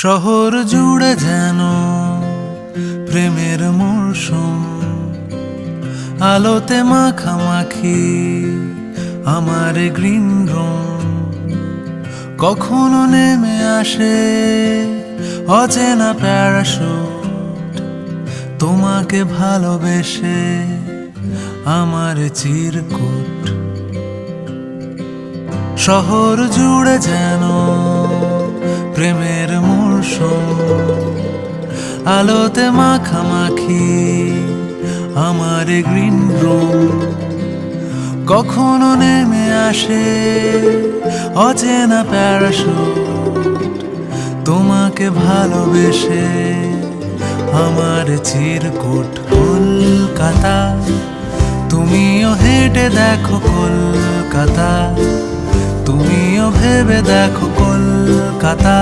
শহর জুড়ে যেন প্রেমের মরশুম, আলোতে মাখামাখি আমার গ্রিন রুম। কখনো নেমে আসে অচেনা প্যারাশুট, তোমাকে ভালোবেসে আমার চিরকুট। শহর জুড়ে যেন প্রেমের মরশুম, আলোতে মাখামাখি আমার গ্রিন রুম। কখনো নেমে আসে অচেনা প্যারাশুট, তোমাকে ভালোবেসে আমার চিরকুট। কলকাতা, তুমিও হেঁটে দেখো কলকাতা, তুমিও ভেবে দেখো কলকাতা।